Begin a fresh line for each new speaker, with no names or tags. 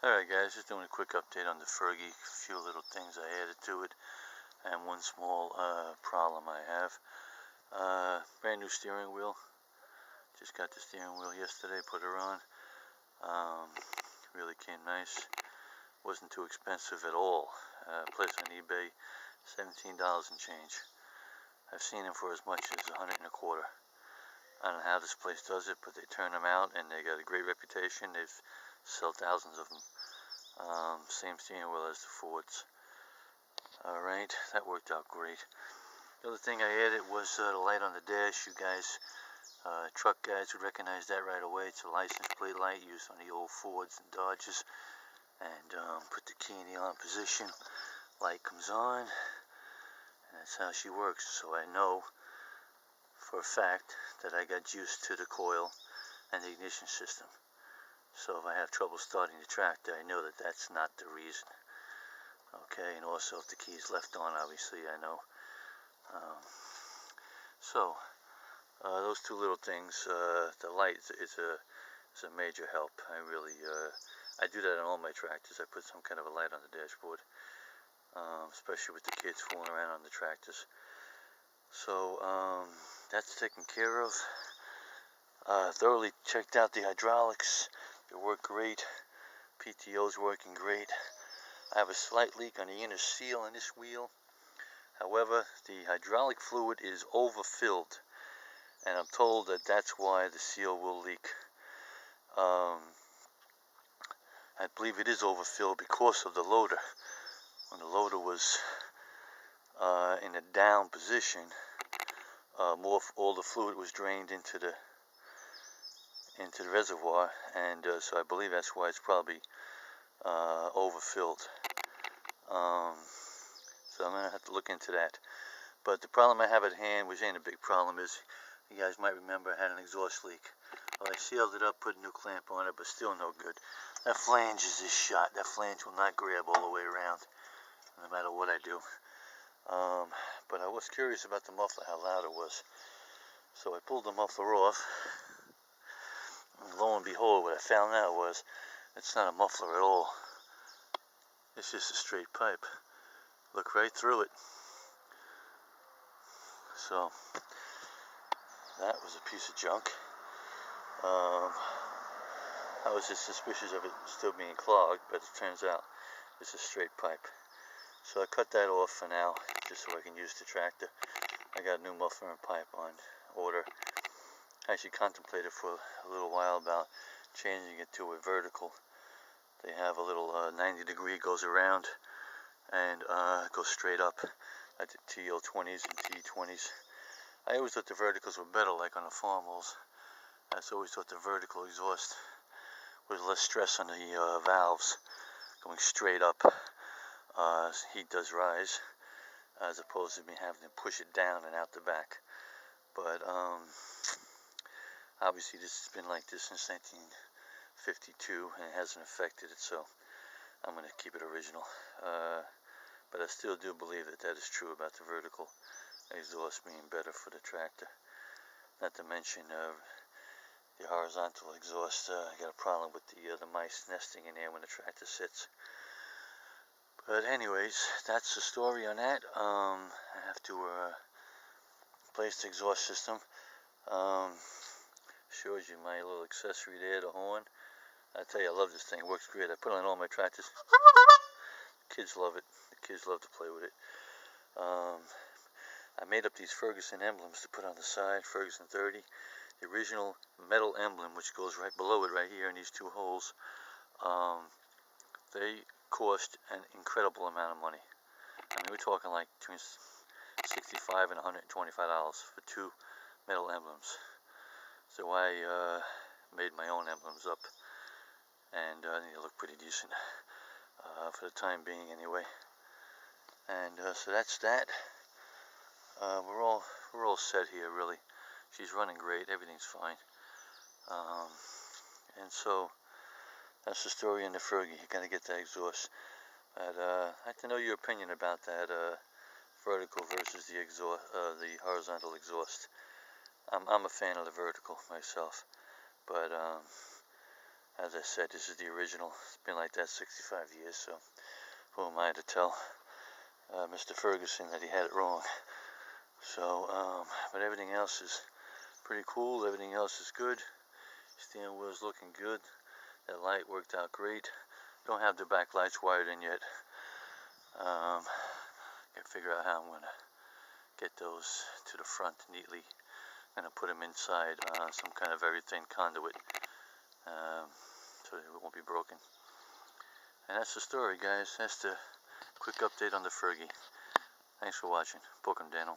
Alright guys, just doing a quick update on the Fergie. A few little things I added to it, and one small problem I have. Brand new steering wheel. Just got the steering wheel yesterday, put her on. Really came nice. Wasn't too expensive at all. Place on eBay, $17 and change. I've seen them for as much as $100 and a quarter. I don't know how this place does it, but they turn them out and they got a great reputation. They've sold thousands of them. Same steering wheel as the Fords. Alright, that worked out great. The other thing I added was the light on the dash. You guys, truck guys would recognize that right away. It's a license plate light used on the old Fords and Dodges. And put the key in the on position. Light comes on. And that's how she works. So I know for a fact that I got juice to the coil and the ignition system. So if I have trouble starting the tractor, I know that that's not the reason. Okay, and also if the key is left on, obviously I know. Those two little things, the light is a major help. I do that on all my tractors. I put some kind of a light on the dashboard, especially with the kids fooling around on the tractors. So that's taken care of. Thoroughly checked out the hydraulics. They work great. PTO's working great. I have a slight leak on the inner seal on this wheel. However, the hydraulic fluid is overfilled, and I'm told that that's why the seal will leak. I believe it is overfilled because of the loader. When the loader was in a down position, all the fluid was drained into the reservoir, and so I believe that's why it's probably overfilled. So I'm gonna have to look into that. But the problem I have at hand, which ain't a big problem, is you guys might remember I had an exhaust leak. Well, I sealed it up, put a new clamp on it, but still no good. That flange is just shot. That flange will not grab all the way around, no matter what I do. But I was curious about the muffler, how loud it was. So I pulled the muffler off. And lo and behold, what I found out was it's not a muffler at all. It's just a straight pipe. Look right through it. So that was a piece of junk. I was just suspicious of it still being clogged, but it turns out it's a straight pipe. So I cut that off for now, just so I can use the tractor. I got a new muffler and pipe on order. I actually contemplated for a little while about changing it to a vertical. They have a little 90-degree goes around and goes straight up, like the TL20s and T20s. I always thought the verticals were better, like on the farmholes. I always thought the vertical exhaust was less stress on the valves, going straight up. Heat does rise, as opposed to me having to push it down and out the back. But obviously this has been like this since 1952 and it hasn't affected it, so I'm going to keep it original. But I still do believe that is true about the vertical exhaust being better for the tractor. Not to mention the horizontal exhaust. I got a problem with the mice nesting in there when the tractor sits. But anyways, that's the story on that. I have to replace the exhaust system. Shows you my little accessory there, the horn. I tell you, I love this thing. It works great. I put it on all my tractors. Kids love it. The kids love to play with it. I made up these Ferguson emblems to put on the side. Ferguson 30. The original metal emblem, which goes right below it, right here in these two holes. They cost an incredible amount of money. I mean, we're talking like between $65 and $125 for two metal emblems. So I made my own emblems up, and they look pretty decent for the time being, anyway. And so that's that. We're all set here, really. She's running great. Everything's fine. And so that's the story in the Fergie. You gotta get that exhaust. But I'd like to know your opinion about that vertical versus the exhaust, the horizontal exhaust. I'm a fan of the vertical myself, but As I said, this is the original. It's been like that 65 years, so who am I to tell Mr. Ferguson that he had it wrong? So, but everything else is pretty cool. Everything else is good. Steering wheel's looking good. That light worked out great. Don't have the back lights wired in yet. Gotta figure out how I'm gonna get those to the front neatly. Gonna put them inside some kind of very thin conduit, so it won't be broken. And that's the story, guys. That's the quick update on the Fergie. Thanks for watching. Book 'em, Daniel.